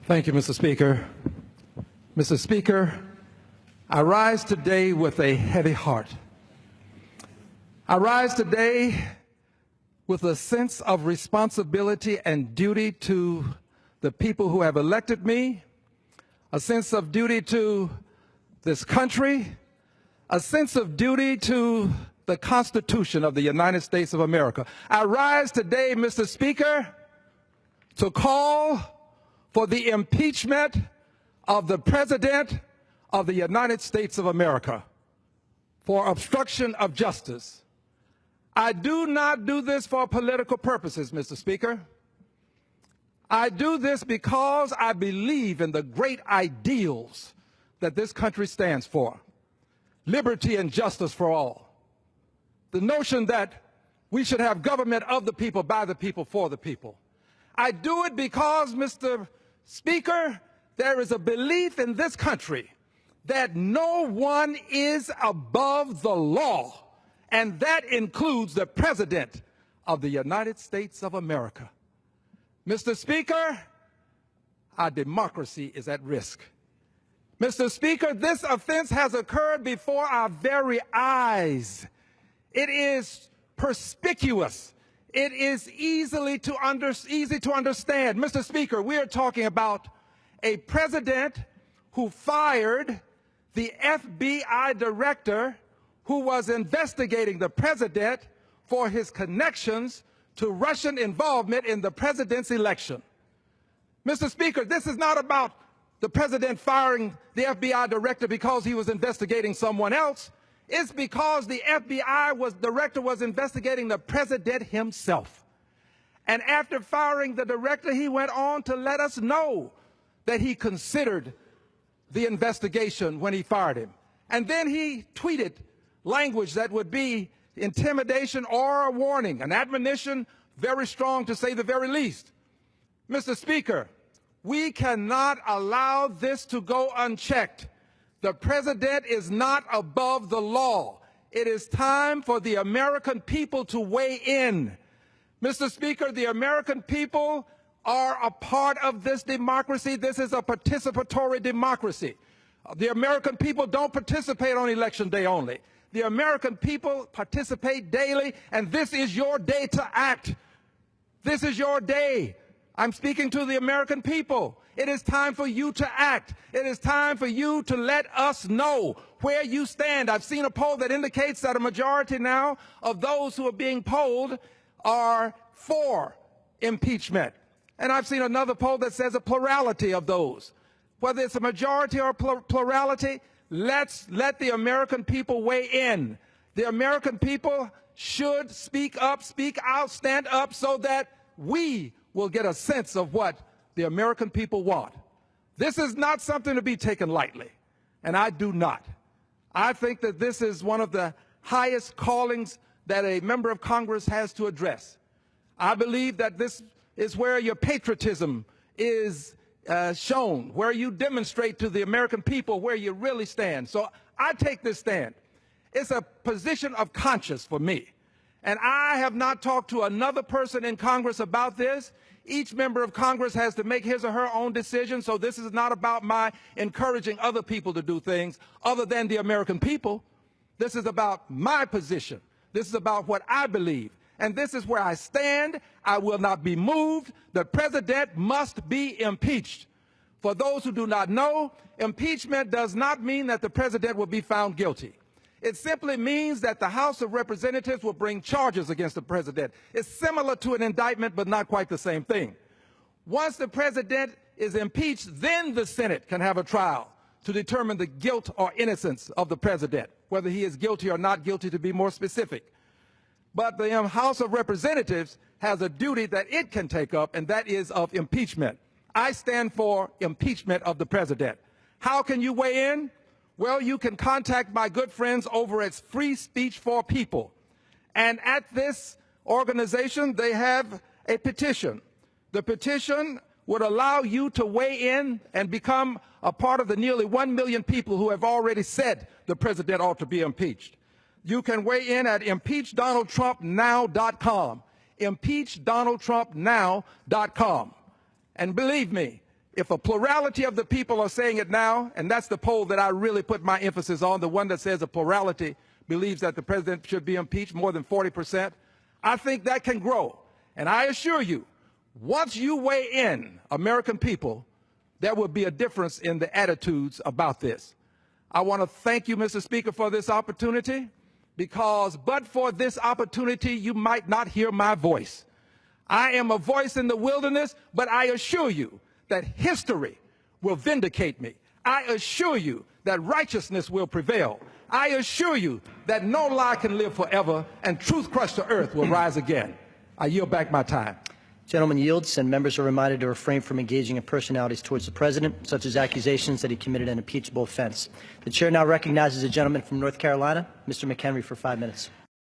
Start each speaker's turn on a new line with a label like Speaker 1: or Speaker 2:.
Speaker 1: Thank you, Mr. Speaker. Mr. Speaker, I rise today with a heavy heart. I rise today with a sense of responsibility and duty to the people who have elected me, a sense of duty to this country, a sense of duty to the Constitution of the United States of America. I rise today, Mr. Speaker, to call for the impeachment of the President of the United States of America for obstruction of justice. I do not do this for political purposes, Mr. Speaker. I do this because I believe in the great ideals that this country stands for: liberty and justice for all. The notion that we should have government of the people, by the people, for the people. I do it because, Mr. Speaker, there is a belief in this country that no one is above the law, and that includes the President of the United States of America. Mr. Speaker, our democracy is at risk. Mr. Speaker, this offense has occurred before our very eyes. It is perspicuous. It is easy to understand. Mr. Speaker, we are talking about a president who fired the FBI director who was investigating the president for his connections to Russian involvement in the president's election. Mr. Speaker, this is not about the president firing the FBI director because he was investigating someone else. It's because the FBI director was investigating the president himself. And after firing the director, he went on to let us know that he considered the investigation when he fired him. And then he tweeted language that would be intimidation or a warning, an admonition, very strong to say the very least. Mr. Speaker, we cannot allow this to go unchecked. The president is not above the law. It is time for the American people to weigh in. Mr. Speaker, the American people are a part of this democracy. This is a participatory democracy. The American people don't participate on election day only. The American people participate daily, and this is your day to act. This is your day. I'm speaking to the American people. It is time for you to act. It is time for you to let us know where you stand. I've seen a poll that indicates that a majority now of those who are being polled are for impeachment. And I've seen another poll that says a plurality of those. Whether it's a majority or plurality, let's let the American people weigh in. The American people should speak up, speak out, stand up so that we will get a sense of what the American people want. This is not something to be taken lightly, and I do not. I think that this is one of the highest callings that a member of Congress has to address. I believe that this is where your patriotism is shown, where you demonstrate to the American people where you really stand. So I take this stand. It's a position of conscience for me. And I have not talked to another person in Congress about this. Each member of Congress has to make his or her own decision, so this is not about my encouraging other people to do things other than the American people. This is about my position. This is about what I believe. And this is where I stand. I will not be moved. The president must be impeached. For those who do not know, impeachment does not mean that the president will be found guilty. It simply means that the House of Representatives will bring charges against the president. It's similar to an indictment, but not quite the same thing. Once the president is impeached, then the Senate can have a trial to determine the guilt or innocence of the president, whether he is guilty or not guilty, to be more specific. But the House of Representatives has a duty that it can take up, and that is of impeachment. I stand for impeachment of the president. How can you weigh in? Well, you can contact my good friends over at Free Speech for People. And at this organization, they have a petition. The petition would allow you to weigh in and become a part of the nearly 1 million people who have already said the president ought to be impeached. You can weigh in at impeachdonaldtrumpnow.com. impeachdonaldtrumpnow.com. And believe me, if a plurality of the people are saying it now, and that's the poll that I really put my emphasis on, the one that says a plurality believes that the president should be impeached, more than 40%, I think that can grow. And I assure you, once you weigh in, American people, there will be a difference in the attitudes about this. I want to thank you, Mr. Speaker, for this opportunity, because but for this opportunity, you might not hear my voice. I am a voice in the wilderness, but I assure you that history will vindicate me. I assure you that righteousness will prevail. I assure you that no lie can live forever, and truth crushed to earth will rise again. I yield back my time.
Speaker 2: Gentleman yields, and members are reminded to refrain from engaging in personalities towards the President, such as accusations that he committed an impeachable offense. The Chair now recognizes the gentleman from North Carolina, Mr. McHenry, for 5 minutes.